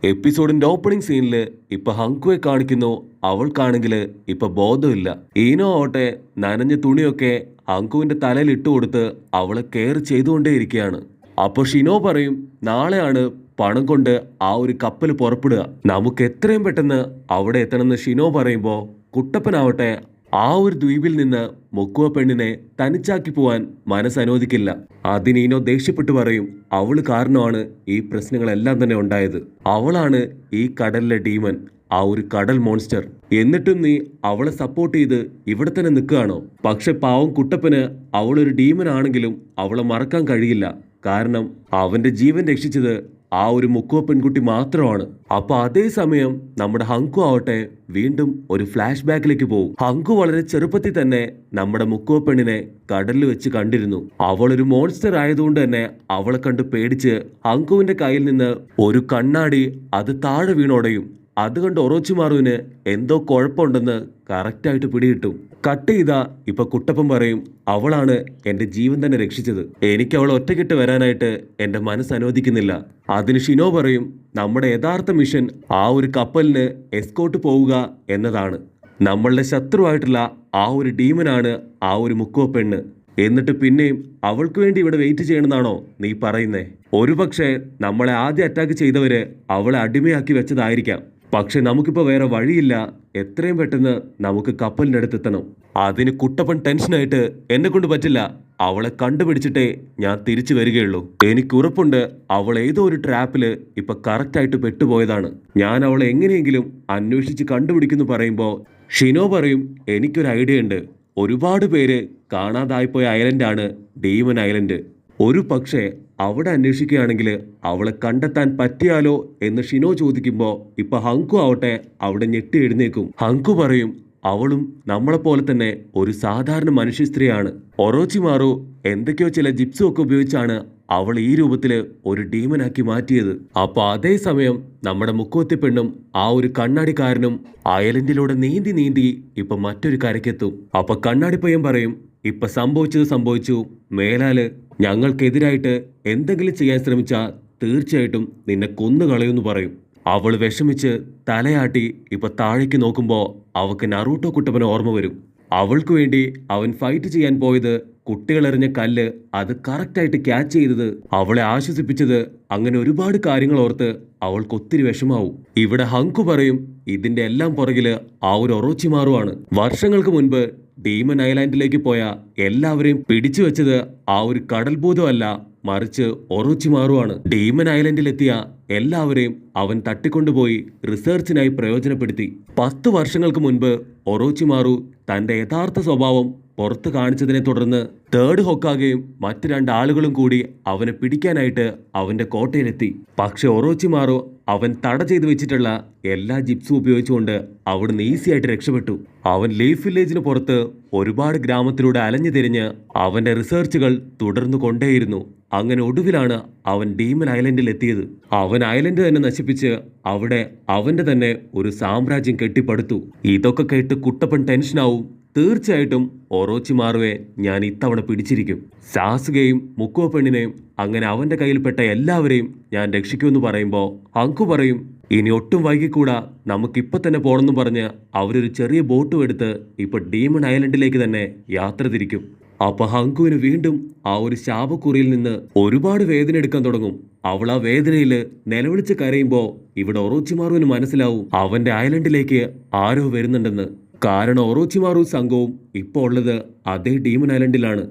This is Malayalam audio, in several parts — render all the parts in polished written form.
എപ്പിസോഡിന്റെ ഓപ്പണിംഗ് സീനിൽ ഇപ്പൊ ഹങ്കുവെ കാണിക്കുന്നു. അവൾക്കാണെങ്കിൽ ഇപ്പൊ ബോധമില്ല. ഈനോ ആവട്ടെ നനഞ്ഞ തുണിയൊക്കെ ഹങ്കുവിന്റെ തലയിൽ ഇട്ടുകൊടുത്ത് അവളെ കെയർ ചെയ്തുകൊണ്ടേയിരിക്കുകയാണ്. അപ്പൊ ഷിനോ പറയും, നാളെയാണ് പണം കൊണ്ട് ആ ഒരു കപ്പൽ പുറപ്പെടുക, നമുക്ക് എത്രയും പെട്ടെന്ന് അവിടെ എത്തണമെന്ന് ഷിനോ പറയുമ്പോ കുട്ടപ്പനാവട്ടെ ആ ഒരു ദ്വീപിൽ നിന്ന് മുക്കുവ പെണ്ണിനെ തനിച്ചാക്കി പോവാൻ മനസ്സനുവദിക്കില്ല. അതിനീനോ ദേഷ്യപ്പെട്ടു പറയും, അവള് കാരണമാണ് ഈ പ്രശ്നങ്ങളെല്ലാം തന്നെ ഉണ്ടായത്. അവളാണ് ഈ കടലിലെ ഡീമൻ, ആ ഒരു കടൽ മോൺസ്റ്റർ. എന്നിട്ടും നീ അവളെ സപ്പോർട്ട് ചെയ്ത് ഇവിടെ തന്നെ നിൽക്കുകയാണോ? പക്ഷെ പാവം കുട്ടപ്പന് അവളൊരു ഡീമൻ ആണെങ്കിലും അവളെ മറക്കാൻ കഴിയില്ല. കാരണം അവന്റെ ജീവൻ രക്ഷിച്ചത് ആ ഒരു മുക്കുവ പെൺകുട്ടി മാത്രമാണ്. അപ്പൊ അതേ സമയം നമ്മുടെ ഹങ്കു ആവട്ടെ വീണ്ടും ഒരു ഫ്ലാഷ് ബാക്കിലേക്ക് പോകും. ഹങ്കു വളരെ ചെറുപ്പത്തിൽ തന്നെ നമ്മുടെ മുക്കുവ പെണ്ണിനെ കടലിൽ വെച്ച് കണ്ടിരുന്നു. അവളൊരു മോൺസ്റ്റർ ആയതുകൊണ്ട് തന്നെ അവളെ കണ്ട് പേടിച്ച് ഹങ്കുവിന്റെ കയ്യിൽ നിന്ന് ഒരു കണ്ണാടി അത് താഴെ വീണോടയും. അതുകൊണ്ട് ഒറോച്ചിമാറുവിന് എന്തോ കുഴപ്പമുണ്ടെന്ന് കറക്റ്റായിട്ട് പിടികിട്ടും. കട്ട് ചെയ്താ ഇപ്പൊ കുട്ടപ്പൻ പറയും, അവളാണ് എന്റെ ജീവൻ തന്നെ രക്ഷിച്ചത്, എനിക്ക് അവൾ ഒറ്റക്കിട്ട് വരാനായിട്ട് എന്റെ മനസ്സ് അനുവദിക്കുന്നില്ല. അതിന് ഷിനോ പറയും, നമ്മുടെ യഥാർത്ഥ മിഷൻ ആ ഒരു കപ്പലിന് എസ്കോട്ട് പോവുക എന്നതാണ്. നമ്മളുടെ ശത്രുവായിട്ടുള്ള ആ ഒരു ഡീമനാണ് ആ ഒരു മുക്കുവ പെണ്ണ്. എന്നിട്ട് പിന്നെയും അവൾക്ക് വേണ്ടി ഇവിടെ വെയിറ്റ് ചെയ്യണമെന്നാണോ നീ പറയുന്നേ? ഒരുപക്ഷെ നമ്മളെ ആദ്യം അറ്റാക്ക് ചെയ്തവര് അവളെ അടിമയാക്കി വെച്ചതായിരിക്കാം. പക്ഷെ നമുക്കിപ്പോ വേറെ വഴിയില്ല, എത്രയും പെട്ടെന്ന് നമുക്ക് കപ്പലിന്റെ അടുത്തെത്തണം. അതിന് കുട്ടപ്പൻ ടെൻഷനായിട്ട്, എന്നെ കൊണ്ട് പറ്റില്ല, അവളെ കണ്ടുപിടിച്ചിട്ടേ ഞാൻ തിരിച്ചു വരികയുള്ളൂ. എനിക്ക് ഉറപ്പുണ്ട് അവൾ ഏതോ ഒരു ട്രാപ്പില് ഇപ്പൊ കറക്റ്റായിട്ട് പെട്ടുപോയതാണ്. ഞാൻ അവളെ എങ്ങനെയെങ്കിലും അന്വേഷിച്ച് കണ്ടുപിടിക്കുന്നു പറയുമ്പോ ഷിനോ പറയും, എനിക്കൊരു ഐഡിയ ഉണ്ട്. ഒരുപാട് പേര് കാണാതായിപ്പോയ ഐലൻഡാണ് ഡീമൻ ഐലൻഡ്. ഒരു പക്ഷേ അവിടെ അന്വേഷിക്കുകയാണെങ്കിൽ അവളെ കണ്ടെത്താൻ പറ്റിയാലോ എന്ന് ഷിനോ ചോദിക്കുമ്പോൾ ഇപ്പൊ ഹങ്കു ആവട്ടെ അവിടെ ഞെട്ടി എഴുന്നേക്കും. ഹങ്കു പറയും, അവളും നമ്മളെപ്പോലെ തന്നെ ഒരു സാധാരണ മനുഷ്യ സ്ത്രീയാണ്. ഒറോച്ചിമാറു എന്തൊക്കെയോ ചില ജിപ്സും ഒക്കെ ഉപയോഗിച്ചാണ് അവൾ ഈ രൂപത്തില് ഒരു ഡീമനാക്കി മാറ്റിയത്. അപ്പൊ അതേസമയം നമ്മുടെ മുക്കുവത്തി പെണ്ണും ആ ഒരു കണ്ണാടിക്കാരനും അയലൻഡിലൂടെ നീന്തി നീന്തി ഇപ്പൊ മറ്റൊരു കരയ്ക്കെത്തും. അപ്പൊ കണ്ണാടി പയ്യൻ പറയും, ഇപ്പൊ സംഭവിച്ചത് സംഭവിച്ചു, മേലാല് ഞങ്ങൾക്കെതിരായിട്ട് എന്തെങ്കിലും ചെയ്യാൻ ശ്രമിച്ചാൽ തീർച്ചയായിട്ടും നിന്നെ കൊന്നുകളയുമെന്ന് പറയും. അവൾ വിഷമിച്ച് തലയാട്ടി ഇപ്പൊ താഴേക്ക് നോക്കുമ്പോ അവക്ക് നറൂട്ടോ കുട്ടപ്പനെ ഓർമ്മ വരും. അവൾക്ക് വേണ്ടി അവൻ ഫൈറ്റ് ചെയ്യാൻ പോയത് കുട്ടികളെറിഞ്ഞ കല്ല് അത് കറക്റ്റായിട്ട് ക്യാച്ച് ചെയ്തത്, അവളെ ആശ്വസിപ്പിച്ചത്, അങ്ങനെ ഒരുപാട് കാര്യങ്ങൾ ഓർത്ത് അവൾക്ക് ഒത്തിരി വിഷമാവും. ഇവിടെ ഹങ്കു പറയും, ഇതിന്റെ എല്ലാം പുറകില് ആ ഒരു ഒറോച്ചിമാറുവാണ്. വർഷങ്ങൾക്ക് മുൻപ് ഡീമൻ ഐലാൻഡിലേക്ക് പോയ എല്ലാവരെയും പിടിച്ചു വെച്ചത് ആ ഒരു കടൽഭൂതമല്ല, മറിച്ച് ഒറോച്ചിമാറുവാണ്. ഡീമൻ ഐലൻഡിലെത്തിയ എല്ലാവരെയും അവൻ തട്ടിക്കൊണ്ടുപോയി റിസർച്ചിനായി പ്രയോജനപ്പെടുത്തി. 10 വർഷങ്ങൾക്ക് മുൻപ് ഒറോച്ചിമാറു തന്റെ യഥാർത്ഥ സ്വഭാവം പുറത്തു കാണിച്ചതിനെ തുടർന്ന് തേർഡ് ഹൊക്കാഗെയും മറ്റ് 2 ആളുകളും കൂടി അവനെ പിടിക്കാനായിട്ട് അവന്റെ കോട്ടയിലെത്തി. പക്ഷെ ഒറോച്ചിമാറു അവൻ തട ചെയ്തു വെച്ചിട്ടുള്ള എല്ലാ ജിപ്സും ഉപയോഗിച്ചുകൊണ്ട് അവിടുന്ന് ഈസി ആയിട്ട് രക്ഷപ്പെട്ടു. അവൻ ലീഫ് വില്ലേജിന് പുറത്ത് ഒരുപാട് ഗ്രാമത്തിലൂടെ അലഞ്ഞു തിരിഞ്ഞ് അവന്റെ റിസർച്ചുകൾ തുടർന്നു കൊണ്ടേയിരുന്നു. അങ്ങനെ ഒടുവിലാണ് അവൻ ഡീമൻ ഐലൻഡിൽ എത്തിയത്. അവൻ ഐലൻഡ് തന്നെ നശിപ്പിച്ച് അവിടെ അവന്റെ തന്നെ ഒരു സാമ്രാജ്യം കെട്ടിപ്പടുത്തു. ഇതൊക്കെ കേട്ട് കുട്ടപ്പൻ ടെൻഷനാവും. തീർച്ചയായിട്ടും ഒറോച്ചിമാറുവെ ഞാൻ ഇത്തവണ പിടിച്ചിരിക്കും. സാസുകയും മുക്കുവ പെണ്ണിനെയും അങ്ങനെ അവന്റെ കയ്യിൽപ്പെട്ട എല്ലാവരെയും ഞാൻ രക്ഷിക്കുമെന്ന് പറയുമ്പോൾ ഹങ്കു പറയും, ഇനി ഒട്ടും വൈകിക്കൂടാ, നമുക്കിപ്പൊ തന്നെ പോണെന്നും പറഞ്ഞ് അവരൊരു ചെറിയ ബോട്ടും എടുത്ത് ഇപ്പൊ ഡീമൺ ഐലൻഡിലേക്ക് തന്നെ യാത്ര തിരിക്കും. അപ്പൊ ഹങ്കുവിന് വീണ്ടും ആ ഒരു ശാപക്കുറിയിൽ നിന്ന് ഒരുപാട് വേദന എടുക്കാൻ തുടങ്ങും. അവൾ ആ വേദനയില് നിലവിളിച്ച് കരയുമ്പോ ഇവിടെ ഒറോച്ചിമാറുവിന് മനസ്സിലാവും അവന്റെ ഐലൻഡിലേക്ക് ആരോ വരുന്നുണ്ടെന്ന്. കാരണം ഒറോച്ചിമാറു സംഘവും ഇപ്പൊ ഉള്ളത് അതേ ഡീമൻ ഐലൻഡിലാണ്.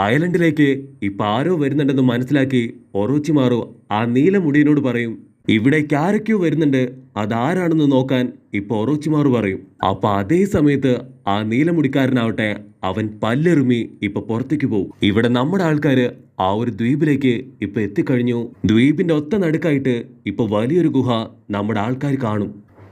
ഐലൻഡിലേക്ക് ഇപ്പൊ ആരോ വരുന്നുണ്ടെന്ന് മനസ്സിലാക്കി ഒറോച്ചിമാറു ആ നീല മുടിയനോട് പറയും, ഇവിടേക്ക് ആരൊക്കെയോ വരുന്നുണ്ട്, അതാരാണെന്ന് നോക്കാൻ ഇപ്പൊ ഒറോച്ചിമാറു പറയും. അപ്പൊ അതേ സമയത്ത് ആ നീലമുടിക്കാരനാവട്ടെ അവൻ പല്ലെറുമി ഇപ്പൊ പുറത്തേക്ക് പോകും. ഇവിടെ നമ്മുടെ ആൾക്കാര് ആ ഒരു ദ്വീപിലേക്ക് ഇപ്പൊ എത്തിക്കഴിഞ്ഞു. ദ്വീപിന്റെ ഒത്ത നടുക്കായിട്ട് ഇപ്പൊ വലിയൊരു ഗുഹ നമ്മുടെ ആൾക്കാർ കാണും.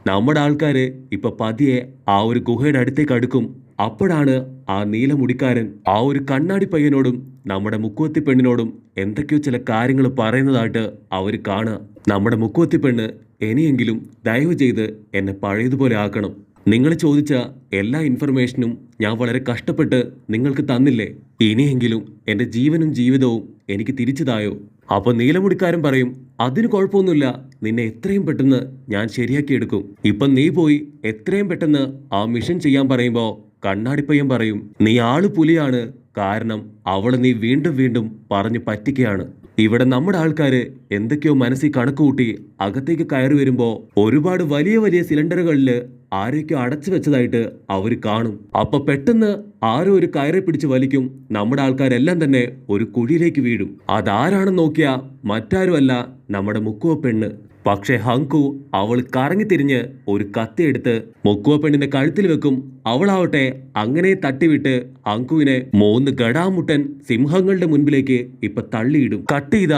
നമ്മുടെ ആൾക്കാര് ഇപ്പൊ പതിയെ ആ ഒരു ഗുഹയുടെ അടുത്തേക്ക് അടുക്കും. അപ്പോഴാണ് ആ നീലമുടിക്കാരൻ ആ ഒരു കണ്ണാടി പയ്യനോടും നമ്മുടെ മുക്കുവത്തി പെണ്ണിനോടും എന്തൊക്കെയോ ചില കാര്യങ്ങൾ പറയുന്നതായിട്ട് അവർ കാണുക. നമ്മുടെ മുക്കുവത്തി പെണ്ണ്, ഇനിയെങ്കിലും ദയവ് ചെയ്ത് എന്നെ പഴയതുപോലെ ആക്കണം. നിങ്ങൾ ചോദിച്ച എല്ലാ ഇൻഫർമേഷനും ഞാൻ വളരെ കഷ്ടപ്പെട്ട് നിങ്ങൾക്ക് തന്നില്ലേ, ഇനിയെങ്കിലും എൻ്റെ ജീവനും ജീവിതവും എനിക്ക് തിരിച്ചതായോ? അപ്പൊ നീലമുടിക്കാരൻ പറയും, അതിന് കുഴപ്പമൊന്നുമില്ല, നിന്നെ എത്രയും പെട്ടെന്ന് ഞാൻ ശരിയാക്കിയെടുക്കും. ഇപ്പം നീ പോയി എത്രയും പെട്ടെന്ന് ആ മിഷൻ ചെയ്യാൻ പറയുമ്പോ കണ്ണാടിപ്പയ്യൻ പറയും, നീ ആള് പുലിയാണ്, കാരണം അവളെ നീ വീണ്ടും വീണ്ടും പറഞ്ഞു പറ്റിക്കുകയാണ്. ഇവിടെ നമ്മുടെ ആൾക്കാര് എന്തൊക്കെയോ മനസ്സിൽ കണക്കുകൂട്ടി അകത്തേക്ക് കയറി വരുമ്പോ ഒരുപാട് വലിയ വലിയ സിലിണ്ടറുകളില് ആരൊക്കെയോ അടച്ചു വെച്ചതായിട്ട് അവര് കാണും. അപ്പൊ പെട്ടെന്ന് ആരോ ഒരു കയറെ പിടിച്ച് വലിക്കും. നമ്മുടെ ആൾക്കാരെല്ലാം തന്നെ ഒരു കുഴിയിലേക്ക് വീഴും. അതാരാണെന്ന് നോക്കിയാ മറ്റാരുമല്ല, നമ്മുടെ മുക്കുവ പെണ്ണ്. പക്ഷെ ഹങ്കു അവൾ കറങ്ങി തിരിഞ്ഞ് ഒരു കത്തിയെടുത്ത് മുക്കുവ പെണ്ണിന്റെ കഴുത്തിൽ വെക്കും. അവളാവട്ടെ അങ്ങനെ തട്ടിവിട്ട് ഹങ്കുവിനെ 3 ഗടാമുട്ടൻ സിംഹങ്ങളുടെ മുൻപിലേക്ക് ഇപ്പൊ തള്ളിയിടും. കട്ട് ചെയ്ത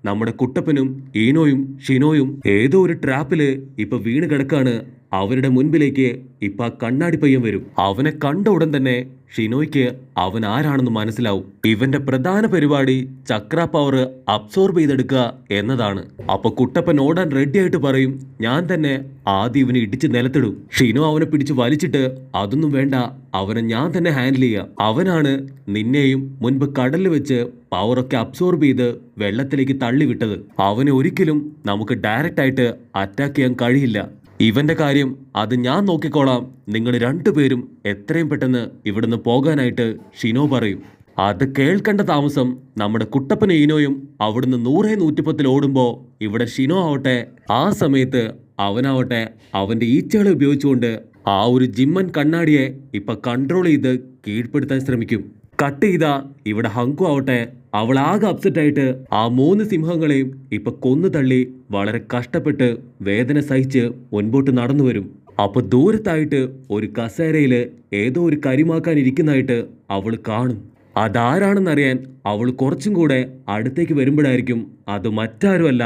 നമ്മുടെ കുട്ടപ്പനും ഈനോയും ഷിനോയും ഏതോ ഒരു ട്രാപ്പില് ഇപ്പൊ വീണ് കിടക്കാണ്. അവരുടെ മുൻപിലേക്ക് ഇപ്പൊ ആ കണ്ണാടി പയ്യൻ വരും. അവനെ കണ്ട ഉടൻ തന്നെ ഷിനോയ്ക്ക് അവൻ ആരാണെന്ന് മനസ്സിലാവും. ഇവന്റെ പ്രധാന പരിപാടി ചക്ര പവർ അബ്സോർബ് ചെയ്തെടുക്കുക എന്നതാണ്. അപ്പൊ കുട്ടപ്പൻ ഓടാൻ റെഡി ആയിട്ട് പറയും, ഞാൻ തന്നെ ആദ്യം ഇവനെ ഇടിച്ച് നിലത്തിടും. ഷിനോ അവനെ പിടിച്ച് വലിച്ചിട്ട്, അതൊന്നും വേണ്ട, അവനെ ഞാൻ തന്നെ ഹാൻഡിൽ ചെയ്യാം. അവനാണ് നിന്നെയും മുൻപ് കടലിൽ വെച്ച് പവറൊക്കെ അബ്സോർബ് ചെയ്ത് വെള്ളത്തിലേക്ക് തള്ളിവിട്ടത്. അവനെ ഒരിക്കലും നമുക്ക് ഡയറക്റ്റ് ആയിട്ട് അറ്റാക്ക് ചെയ്യാൻ കഴിയില്ല. ഇവന്റെ കാര്യം അത് ഞാൻ നോക്കിക്കോളാം. നിങ്ങൾ രണ്ടുപേരും എത്രയും പെട്ടെന്ന് ഇവിടുന്ന് പോകാനായിട്ട് ഷിനോ പറയും. അത് കേൾക്കേണ്ട താമസം നമ്മുടെ കുട്ടപ്പൻ ഈനോയും അവിടുന്ന് 100-110 ഓടുമ്പോ ഇവിടെ ഷിനോ ആവട്ടെ ആ സമയത്ത് അവനാവട്ടെ അവന്റെ ഈച്ചകളെ ഉപയോഗിച്ചുകൊണ്ട് ആ ഒരു ജിമ്മൻ കണ്ണാടിയെ ഇപ്പൊ കൺട്രോൾ ചെയ്ത് കീഴ്പ്പെടുത്താൻ ശ്രമിക്കും. കട്ട് ചെയ്ത ഇവിടെ ഹങ്കു ആവട്ടെ അവൾ ആകെ അപ്സെറ്റ് ആയിട്ട് ആ 3 സിംഹങ്ങളെയും ഇപ്പൊ കൊന്നു തള്ളി വളരെ കഷ്ടപ്പെട്ട് വേദന സഹിച്ച് മുൻപോട്ട് നടന്നു വരും. അപ്പൊ ദൂരത്തായിട്ട് ഒരു കസേരയില് ഏതോ ഒരു കരിമാക്കാൻ ഇരിക്കുന്നതായിട്ട് അവൾ കാണും. അതാരാണെന്നറിയാൻ അവൾ കുറച്ചും കൂടെ അടുത്തേക്ക് വരുമ്പോഴായിരിക്കും അത് മറ്റാരുമല്ല,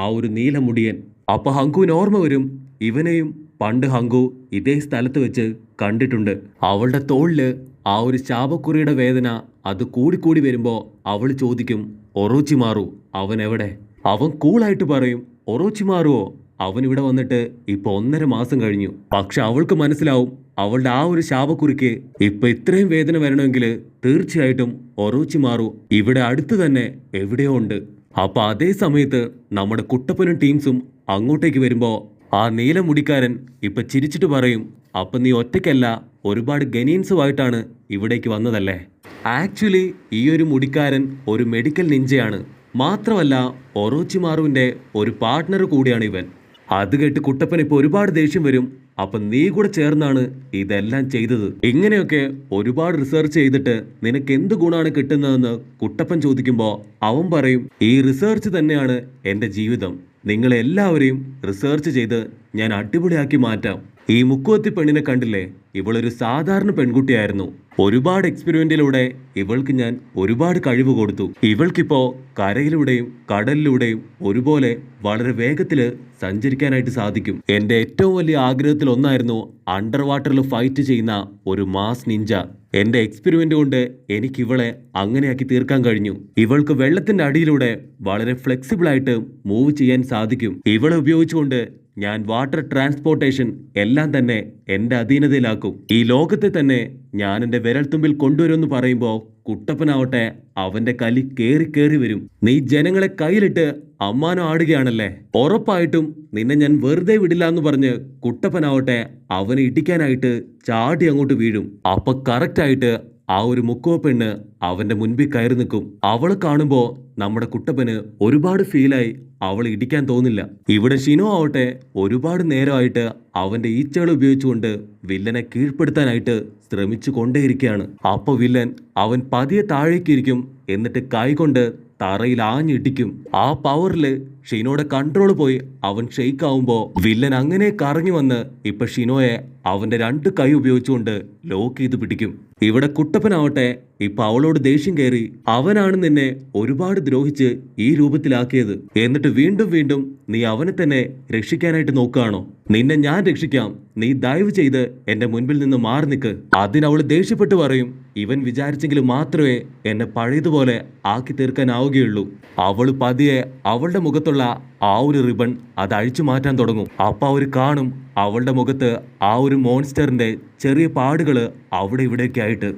ആ ഒരു നീലമുടിയൻ. അപ്പൊ ഹങ്കുവിന് ഓർമ്മ വരും, ഇവനെയും പണ്ട് ഹങ്കു ഇതേ സ്ഥലത്ത് വെച്ച് കണ്ടിട്ടുണ്ട്. അവളുടെ തോളില് ആ ഒരു ശാപക്കുറിയുടെ വേദന അത് കൂടിക്കൂടി വരുമ്പോ അവൾ ചോദിക്കും, ഒറോച്ചിമാറു അവൻ എവിടെ? അവൻ കൂളായിട്ട് പറയും, ഒറോച്ചിമാറുവോ, അവൻ ഇവിടെ വന്നിട്ട് ഇപ്പൊ 1.5 മാസം കഴിഞ്ഞു. പക്ഷെ അവൾക്ക് മനസ്സിലാവും അവളുടെ ആ ഒരു ശാപക്കുറിക്ക് ഇപ്പൊ ഇത്രയും വേദന വരണമെങ്കിൽ തീർച്ചയായിട്ടും ഒറോച്ചിമാറു ഇവിടെ അടുത്ത് തന്നെ എവിടെയോ ഉണ്ട്. അപ്പൊ അതേ സമയത്ത് നമ്മുടെ കുട്ടപ്പനും ടീംസും അങ്ങോട്ടേക്ക് വരുമ്പോ ആ നീലമുടിക്കാരൻ ഇപ്പൊ ചിരിച്ചിട്ട് പറയും, അപ്പൊ നീ ഒറ്റയ്ക്കല്ല, ഒരുപാട് ഗനീൻസുമായിട്ടാണ് ഇവിടേക്ക് വന്നതല്ലേ? ആക്ച്വലി ഈ ഒരു മുടിക്കാരൻ ഒരു മെഡിക്കൽ നിഞ്ചയാണ്. മാത്രമല്ല ഒറോച്ചിമാറുവിന്റെ ഒരു പാർട്ട്ണർ കൂടിയാണ് ഇവൻ. അത് കേട്ട് കുട്ടപ്പൻ ഇപ്പൊ ഒരുപാട് ദേഷ്യം വരും. അപ്പൊ നീ കൂടെ ചേർന്നാണ് ഇതെല്ലാം ചെയ്തത്. ഇങ്ങനെയൊക്കെ ഒരുപാട് റിസർച്ച് ചെയ്തിട്ട് നിനക്ക് എന്ത് ഗുണമാണ് കിട്ടുന്നതെന്ന് കുട്ടപ്പൻ ചോദിക്കുമ്പോ അവൻ പറയും, ഈ റിസർച്ച് തന്നെയാണ് എൻ്റെ ജീവിതം. നിങ്ങളെല്ലാവരെയും റിസർച്ച് ചെയ്ത് ഞാൻ അടിപൊളിയാക്കി മാറ്റാം. ഈ മുക്കുവത്തി പെണ്ണിനെ കണ്ടില്ലേ, ഇവളൊരു സാധാരണ പെൺകുട്ടിയായിരുന്നു. ഒരുപാട് എക്സ്പെരിമെന്റിലൂടെ ഇവൾക്ക് ഞാൻ ഒരുപാട് കഴിവ് കൊടുത്തു. ഇവൾക്കിപ്പോ കരയിലൂടെയും കടലിലൂടെയും ഒരുപോലെ വളരെ വേഗത്തില് സഞ്ചരിക്കാനായിട്ട് സാധിക്കും. എൻ്റെ ഏറ്റവും വലിയ ആഗ്രഹത്തിൽ ഒന്നായിരുന്നു അണ്ടർ വാട്ടറിൽ ഫൈറ്റ് ചെയ്യുന്ന ഒരു മാസ് നിഞ്ച. എൻ്റെ എക്സ്പെരിമെന്റ് കൊണ്ട് എനിക്ക് ഇവളെ അങ്ങനെയാക്കി തീർക്കാൻ കഴിഞ്ഞു. ഇവൾക്ക് വെള്ളത്തിന്റെ അടിയിലൂടെ വളരെ ഫ്ലെക്സിബിൾ ആയിട്ട് മൂവ് ചെയ്യാൻ സാധിക്കും. ഇവളെ ഉപയോഗിച്ചുകൊണ്ട് ഞാൻ വാട്ടർ ട്രാൻസ്പോർട്ടേഷൻ എല്ലാം തന്നെ എൻ്റെ അധീനതയിലാക്കും. ഈ ലോകത്തെ തന്നെ ഞാൻ എൻ്റെ വിരൽത്തുമ്പിൽ കൊണ്ടുവരുമെന്ന് പറയുമ്പോൾ കുട്ടപ്പനാവട്ടെ അവന്റെ കലി കേറി കേറി വരും. നീ ജനങ്ങളെ കയ്യിലിട്ട് അമ്മാനം ആടുകയാണല്ലേ, ഉറപ്പായിട്ടും നിന്നെ ഞാൻ വെറുതെ വിടില്ല എന്ന് പറഞ്ഞ് കുട്ടപ്പനാവട്ടെ അവനെ ഇടിക്കാനായിട്ട് ചാടി അങ്ങോട്ട് വീഴും. അപ്പൊ കറക്റ്റായിട്ട് ആ ഒരു മുക്കുവ പെണ്ണ് അവന്റെ മുൻപിൽ കയറി നിൽക്കും. അവളെ കാണുമ്പോ നമ്മുടെ കുട്ടപ്പന് ഒരുപാട് ഫീലായി അവൾ ഇടിക്കാൻ തോന്നില്ല. ഇവിടെ ഷിനോ ആവട്ടെ ഒരുപാട് നേരമായിട്ട് അവന്റെ ഈച്ചകൾ ഉപയോഗിച്ചുകൊണ്ട് വില്ലനെ കീഴ്പ്പെടുത്താനായിട്ട് ശ്രമിച്ചു കൊണ്ടേയിരിക്കുകയാണ്. അപ്പൊ വില്ലൻ അവൻ പതിയെ താഴേക്കിരിക്കും, എന്നിട്ട് കൈകൊണ്ട് തറയിൽ ആഞ്ഞിടിക്കും. ആ പവറില് ഷിനോയുടെ കൺട്രോൾ പോയി അവൻ ഷെയ്ക്ക് ആവുമ്പോ വില്ലൻ അങ്ങനെ കറങ്ങി വന്ന് ഇപ്പൊ ഷിനോയെ അവന്റെ 2 കൈ ഉപയോഗിച്ചുകൊണ്ട് ലോക്ക് ചെയ്ത് പിടിക്കും. ഇവിടെ കുട്ടപ്പനാവട്ടെ ഇപ്പൊ അവളോട് ദേഷ്യം കയറി, അവനാണ് നിന്നെ ഒരുപാട് ദ്രോഹിച്ച് ഈ രൂപത്തിലാക്കിയത്, എന്നിട്ട് വീണ്ടും വീണ്ടും നീ അവനെ തന്നെ രക്ഷിക്കാനായിട്ട് നോക്കുകയാണോ? നിന്നെ ഞാൻ രക്ഷിക്കാം, നീ ദയവ് ചെയ്ത് എന്റെ മുൻപിൽ നിന്ന് മാറി നിൽക്ക്. അതിനവള് ദേഷ്യപ്പെട്ട് പറയും, ഇവൻ വിചാരിച്ചെങ്കിൽ മാത്രമേ എന്നെ പഴയതുപോലെ ആക്കി തീർക്കാനാവുകയുള്ളൂ. അവള് പതിയെ അവളുടെ മുഖത്തുള്ള ആ ഒരു റിബൺ അത് അഴിച്ചു മാറ്റാൻ തുടങ്ങും. അപ്പൊ അവര് കാണും അവളുടെ മുഖത്ത് ആ ഒരു മോൺസ്റ്ററിന്റെ ചെറിയ പാടുകള് അവിടെ ഇവിടെയൊക്കെ ആയിട്ട്.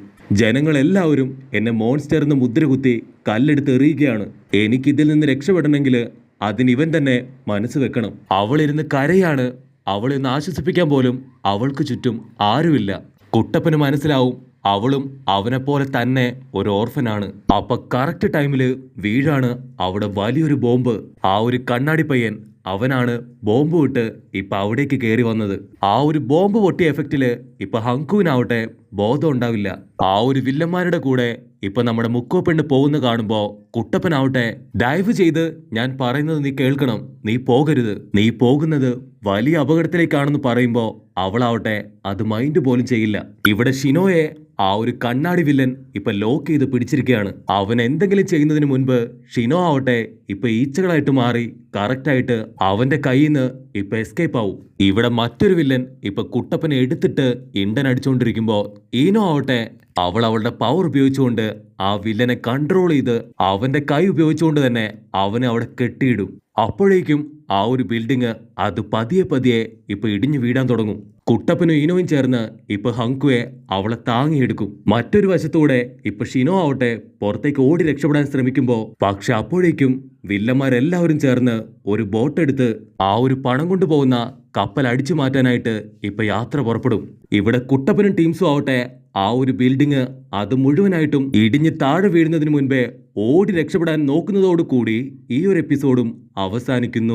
ജനങ്ങളെല്ലാവരും എന്നെ മോൺസ്റ്റർ എന്ന് മുദ്ര കുത്തി കല്ലെടുത്ത് എറിയുകയാണ്. എനിക്കിതിൽ നിന്ന് രക്ഷപ്പെടണമെങ്കിൽ അതിനിവൻ തന്നെ മനസ്സ് വെക്കണം. അവളിരുന്ന് കരയാണ്. അവളെ ഒന്ന് ആശ്വസിപ്പിക്കാൻ പോലും അവൾക്ക് ചുറ്റും ആരുമില്ല. കുട്ടപ്പന് മനസ്സിലാവും അവളും അവനെപ്പോലെ തന്നെ ഒരു ഓർഫനാണ്. അപ്പൊ കറക്റ്റ് ടൈമില് വീഴാണ് അവിടെ വലിയൊരു ബോംബ്. ആ ഒരു കണ്ണാടി പയ്യൻ അവനാണ് ബോംബ് വിട്ട് ഇപ്പൊ അവിടേക്ക് കയറി വന്നത്. ആ ഒരു ബോംബ് പൊട്ടിയ എഫക്റ്റില് ഇപ്പൊ ഹങ്കുവിനാവട്ടെ ബോധം ഉണ്ടാവില്ല. ആ ഒരു വില്ലന്മാരുടെ കൂടെ ഇപ്പൊ നമ്മുടെ മുക്കോ പെണ്ണ് പോകുന്ന കാണുമ്പോ കുട്ടപ്പനാവട്ടെ, ദയവ് ചെയ്ത് ഞാൻ പറയുന്നത് നീ കേൾക്കണം, നീ പോകരുത്, നീ പോകുന്നത് വലിയ അപകടത്തിലേക്കാണെന്ന് പറയുമ്പോ അവളാവട്ടെ അത് മൈൻഡ് പോലും ചെയ്യില്ല. ഇവിടെ ഷിനോയെ ആ ഒരു കണ്ണാടി വില്ലൻ ഇപ്പൊ ലോക്ക് ചെയ്ത് പിടിച്ചിരിക്കുകയാണ്. അവൻ എന്തെങ്കിലും ചെയ്യുന്നതിന് മുൻപ് ഷിനോ ആവട്ടെ ഇപ്പൊ ഈച്ചകളായിട്ട് മാറി കറക്റ്റായിട്ട് അവന്റെ കയ്യിൽ നിന്ന് ഇപ്പൊ എസ്കേപ്പ് ആവും. ഇവിടെ മറ്റൊരു വില്ലൻ ഇപ്പൊ കുട്ടപ്പനെ എടുത്തിട്ട് ഇണ്ടൻ അടിച്ചുകൊണ്ടിരിക്കുമ്പോ ഈനോ ആവട്ടെ അവളുടെ പവർ ഉപയോഗിച്ചുകൊണ്ട് ആ വില്ലനെ കൺട്രോൾ ചെയ്ത് അവന്റെ കൈ ഉപയോഗിച്ചുകൊണ്ട് തന്നെ അവനെ അവിടെ കെട്ടിയിടും. അപ്പോഴേക്കും ആ ഒരു ബിൽഡിങ് അത് പതിയെ പതിയെ ഇപ്പൊ ഇടിഞ്ഞു വീഴാൻ തുടങ്ങും. കുട്ടപ്പനും ഈനോയും ചേർന്ന് ഇപ്പൊ ഹങ്കുവെ അവളെ താങ്ങിയെടുക്കും. മറ്റൊരു വശത്തൂടെ ഇപ്പൊ ഷിനോ ആവട്ടെ പുറത്തേക്ക് ഓടി രക്ഷപ്പെടാൻ ശ്രമിക്കുമ്പോ പക്ഷെ അപ്പോഴേക്കും വില്ലന്മാരെല്ലാവരും ചേർന്ന് ഒരു ബോട്ടെടുത്ത് ആ ഒരു പണം കൊണ്ടുപോകുന്ന കപ്പൽ അടിച്ചു മാറ്റാനായിട്ട് ഇപ്പൊ യാത്ര പുറപ്പെടും. ഇവിടെ കുട്ടപ്പനും ടീംസും ആവട്ടെ ആ ഒരു ബിൽഡിങ് അത് മുഴുവനായിട്ടും ഇടിഞ്ഞ് താഴെ വീഴുന്നതിന് മുൻപേ ഓടി രക്ഷപ്പെടാൻ നോക്കുന്നതോടുകൂടി ഈ ഒരു എപ്പിസോഡും അവസാനിക്കുന്നു.